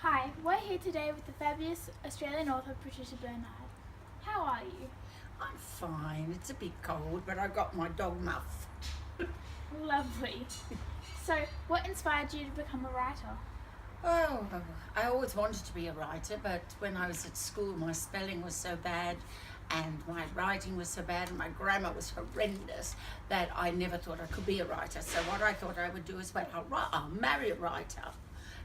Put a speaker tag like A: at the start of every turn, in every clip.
A: Hi, we're here today with the fabulous Australian author Patricia Bernard. How are you?
B: I'm fine. It's a bit cold, but I got my dog Muff.
A: Lovely. So, what inspired you to become a writer?
B: Oh, I always wanted to be a writer, but when I was at school, my spelling was so bad and my writing was so bad and my grammar was horrendous that I never thought I could be a writer. So what I thought I would do is, I'll marry a writer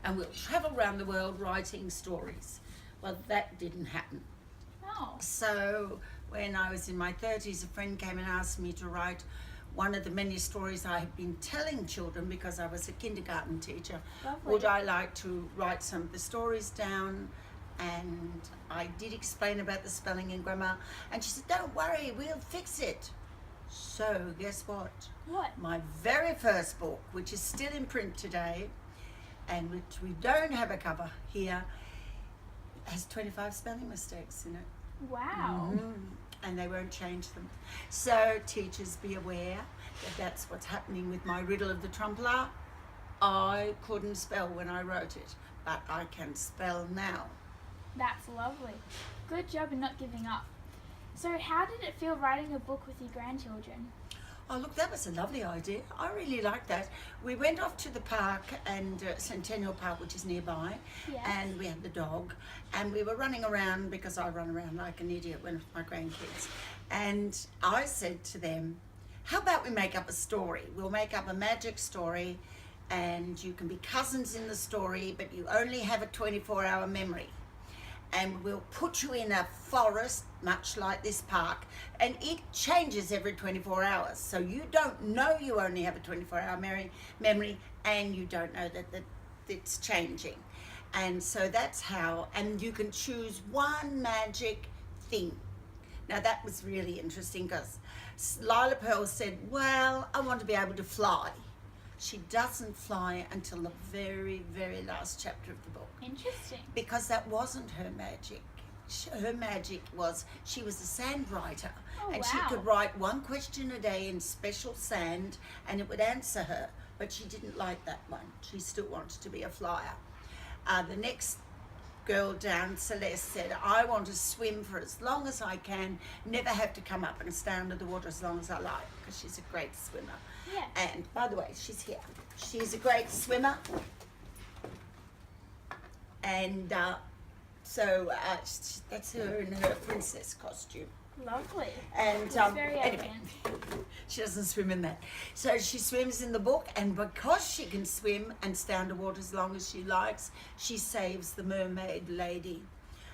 B: and we'll travel around the world writing stories. Well, that didn't happen.
A: Oh,
B: So when I was in my 30s, a friend came and asked me to write one of the many stories I had been telling children because I was a kindergarten teacher.
A: lovely.
B: Would I like to write some of the stories down? And I did explain about the spelling and grammar, and she said, don't worry, we'll fix it. So guess what?
A: What?
B: My very first book, which is still in print today and which we don't have a cover here, has 25 spelling mistakes in it.
A: Wow.
B: And they won't change them. So teachers, be aware that that's what's happening with my Riddle of the Trumpler. I couldn't spell when I wrote it, but I can spell now.
A: That's lovely. Good job in not giving up. So, how did it feel writing a book with your grandchildren?
B: Oh, look, that was a lovely idea. I really liked that. We went off to the park, and Centennial Park, which is nearby,
A: Yes.
B: and we had the dog, and we were running around because I run around like an idiot with my grandkids. And I said to them, how about we make up a story? We'll make up a magic story, and you can be cousins in the story, but you only have a 24-hour memory. And we'll put you in a forest, much like this park, and it changes every 24 hours. So you don't know you only have a 24-hour memory, and you don't know that it's changing. And so that's how, and you can choose one magic thing. Now that was really interesting because Lila Pearl said, well, I want to be able to fly. She doesn't fly until the very, very last chapter of the book.
A: Interesting.
B: Because that wasn't her magic. Her magic was she was a sand writer,
A: Oh,
B: and she
A: wow.
B: could write one question a day in special sand and it would answer her, but she didn't like that one. She still wanted to be a flyer. The next girl down, Celeste, said, I want to swim for as long as I can, never have to come up and stay under the water as long as I like, because she's a great swimmer.
A: Yes.
B: And by the way, she's here. She's a great swimmer. And so that's her in her princess costume.
A: Lovely.
B: And
A: It's very
B: anyway,
A: elegant.
B: she doesn't swim in that. So she swims in the book, and because she can swim and stay underwater as long as she likes, she saves the mermaid lady.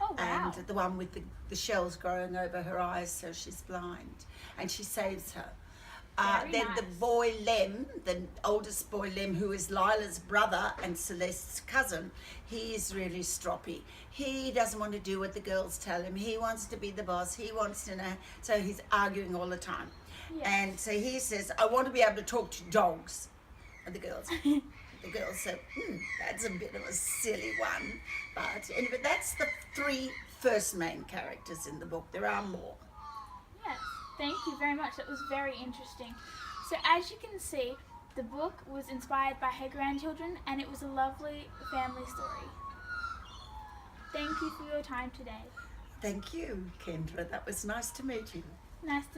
A: Oh, wow.
B: And the one with the shells growing over her eyes so she's blind. And she saves her.
A: Very
B: Then the
A: nice.
B: boy Lem, the oldest boy Lem, who is Lila's brother and Celeste's cousin, he is really stroppy. He doesn't want to do what the girls tell him. He wants to be the boss. He wants to know. So he's arguing all the time.
A: Yes.
B: And so he says, I want to be able to talk to dogs. And the girls said, that's a bit of a silly one. But anyway, that's the three first main characters in the book. There are more.
A: Yes, thank you very much. That was very interesting. So as you can see, the book was inspired by her grandchildren and it was a lovely family story. Thank you for your time today.
B: Thank you, Kendra. That was nice to meet you.
A: Nice to